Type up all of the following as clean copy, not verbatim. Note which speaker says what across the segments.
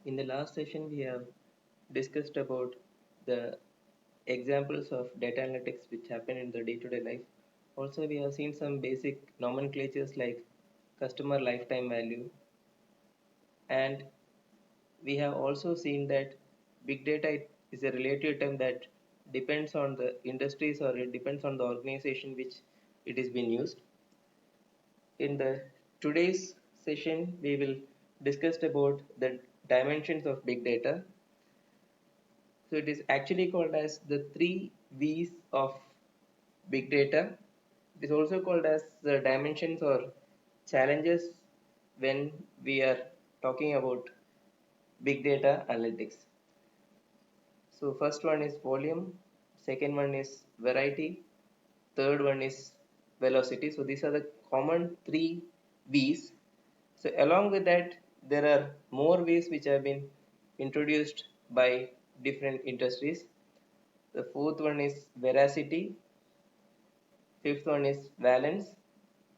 Speaker 1: In the last session, we have discussed about the examples of data analytics which happen in the day-to-day life. Also, we have seen some basic nomenclatures like customer lifetime value, and we have also seen that big data is a relative term that depends on the industries or it depends on the organization which it is being used. In the today's session, we will discuss about the dimensions of big data. So it is actually called as the three V's of big data. It is also called as the dimensions or challenges when we are talking about big data analytics. So first one is volume, second one is variety, third one is velocity. So these are the common three V's. So along with that, there are more V's which have been introduced by different industries. The fourth one is veracity, fifth one is valence,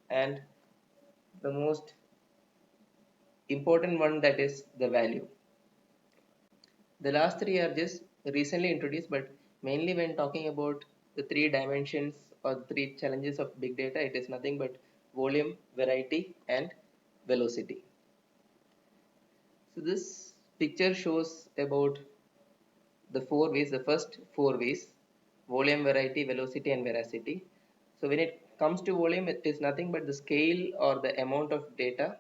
Speaker 1: and the most important one that is the value. The last three are just recently introduced, but mainly when talking about the three dimensions or three challenges of big data, it is nothing but volume, variety, and velocity. So this picture shows about the four ways, the first four ways: volume, variety, velocity, and veracity. So when it comes to volume, it is nothing but the scale or the amount of data.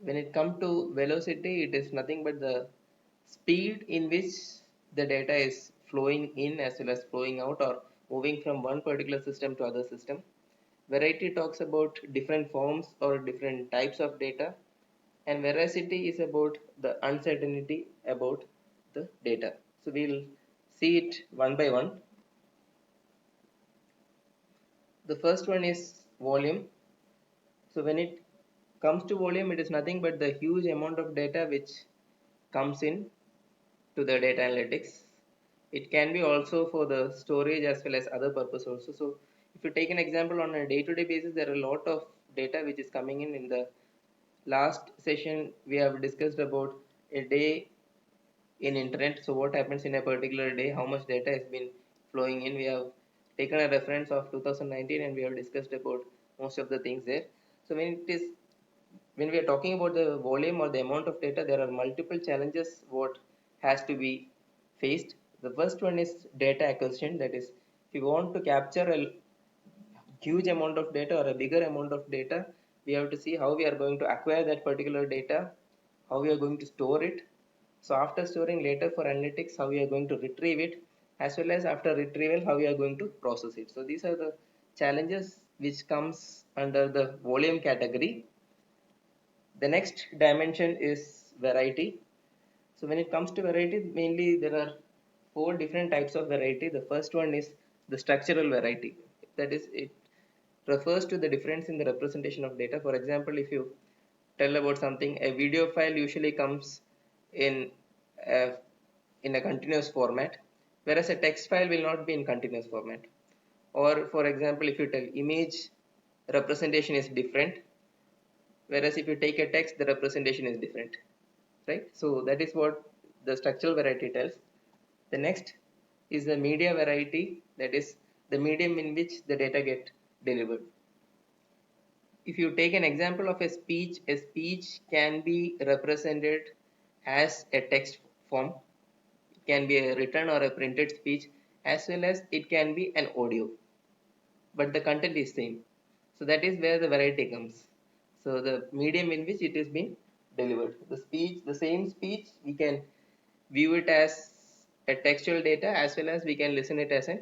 Speaker 1: When it comes to velocity, it is nothing but the speed in which the data is flowing in as well as flowing out or moving from one particular system to other system. Variety talks about different forms or different types of data, and veracity is about the uncertainty about the data. So we'll see it one by one. The first one is volume. So when it comes to volume, it is nothing but the huge amount of data which comes in to the data analytics. It can be also for the storage as well as other purpose also. So if you take an example on a day-to-day basis, there are a lot of data which is coming in. In the last session, we have discussed about a day in internet. So what happens in a particular day, how much data has been flowing in. We have taken a reference of 2019 and we have discussed about most of the things there. So when we are talking about the volume or the amount of data, there are multiple challenges what has to be faced. The first one is data acquisition. That is, if you want to capture a huge amount of data or a bigger amount of data, we have to see how we are going to acquire that particular data, how we are going to store it. So after storing later for analytics, how we are going to retrieve it, as well as after retrieval, how we are going to process it. So these are the challenges which comes under the volume category. The next dimension is variety. So when it comes to variety, mainly there are four different types of variety. The first one is the structural variety. That is, it refers to the difference in the representation of data. For example, if you tell about something, a video file usually comes in a, in a continuous format, whereas a text file will not be in continuous format. Or for example, if you tell image representation is different, whereas if you take a text, the representation is different, right? So that is what the structural variety tells. The next is the media variety, that is the medium in which the data get delivered. If you take an example of a speech can be represented as a text form. It can be a written or a printed speech, as well as it can be an audio, but the content is same. So that is where the variety comes. So the medium in which it is being delivered, the speech, the same speech, we can view it as a textual data as well as we can listen it as an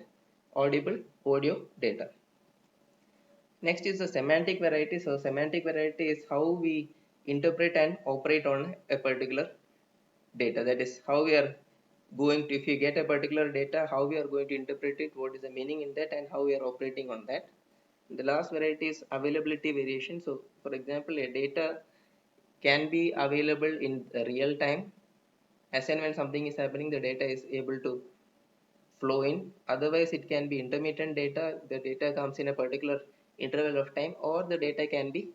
Speaker 1: audible audio data. Next is the semantic variety. So semantic variety is how we interpret and operate on a particular data. That is how we are going to, if you get a particular data, how we are going to interpret it, what is the meaning in that, and how we are operating on that. The last variety is availability variation. So for example, a data can be available in real time. As and when something is happening, the data is able to flow in. Otherwise it can be intermittent data. The data comes in a particular interval of time, or the data can be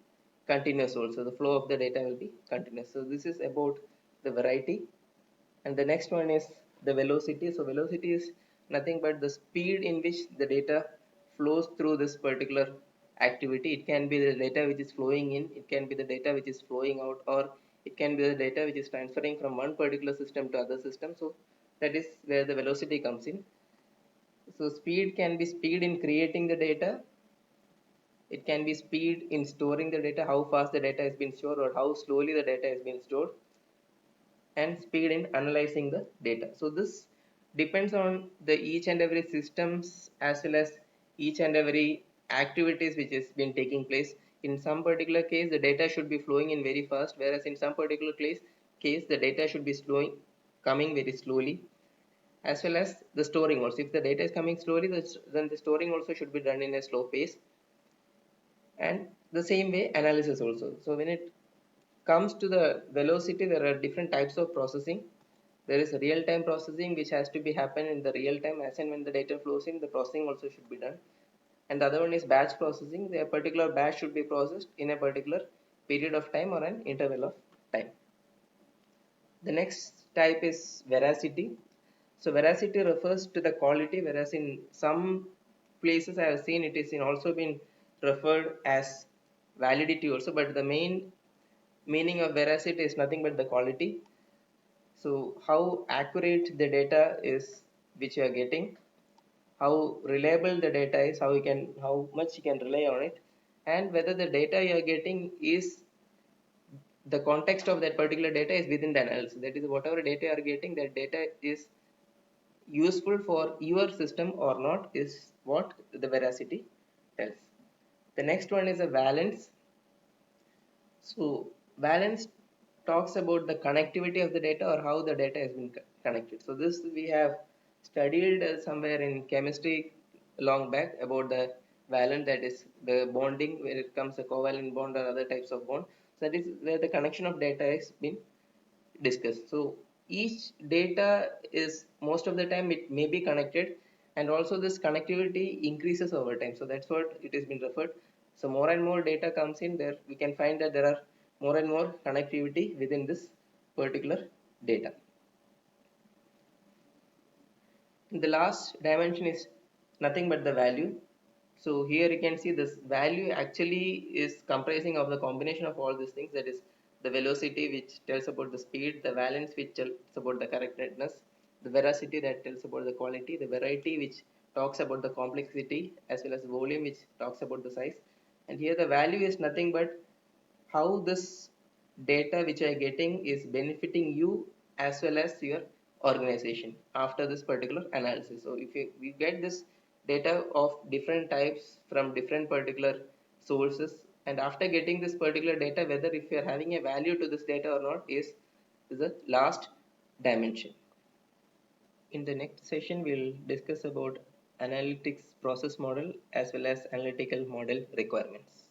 Speaker 1: continuous also. The flow of the data will be continuous. So this is about the variety, and the next one is the velocity. So velocity is nothing but the speed in which the data flows through this particular activity. It can be the data which is flowing in, it can be the data which is flowing out, or it can be the data which is transferring from one particular system to other system. So that is where the velocity comes in. So speed can be speed in creating the data, it can be speed in storing the data, how fast the data has been stored or how slowly the data has been stored, and speed in analyzing the data. So this depends on the each and every systems as well as each and every activities which has been taking place. In some particular case the data should be flowing in very fast, whereas in some particular case the data should be slowing coming very slowly, as well as the storing also. If the data is coming slowly, then the storing also should be done in a slow pace, and the same way analysis also. So when it comes to the velocity, there are different types of processing. There is real-time processing which has to be happen in the real time, as and when the data flows in, the processing also should be done. And the other one is batch processing. The particular batch should be processed in a particular period of time or an interval of time. The next type is veracity. So veracity refers to the quality, whereas in some places I have seen it is in also been referred as validity also, but the main meaning of veracity is nothing but the quality. So how accurate the data is which you are getting, how reliable the data is, how much you can rely on it, and whether the data you are getting is the context of that particular data is within the analysis. That is, whatever data you are getting, that data is useful for your system or not, is what the veracity tells. The next one is a valence. So valence talks about the connectivity of the data or how the data has been connected. So this we have studied somewhere in chemistry long back about the valence, that is the bonding where it comes a covalent bond or other types of bond. So that is where the connection of data has been discussed. So each data is most of the time it may be connected, and also this connectivity increases over time. So that's what it has been referred. So more and more data comes in there, we can find that there are more and more connectivity within this particular data. And the last dimension is nothing but the value. So here you can see this value actually is comprising of the combination of all these things, that is the velocity which tells about the speed, the valence which tells about the correctness, the veracity that tells about the quality, the variety which talks about the complexity, as well as volume which talks about the size. And here the value is nothing but how this data which you are getting is benefiting you as well as your organization after this particular analysis. So if we get this data of different types from different particular sources, and after getting this particular data, whether if you are having a value to this data or not is the last dimension. In the next session we'll discuss about analytics process model as well as analytical model requirements.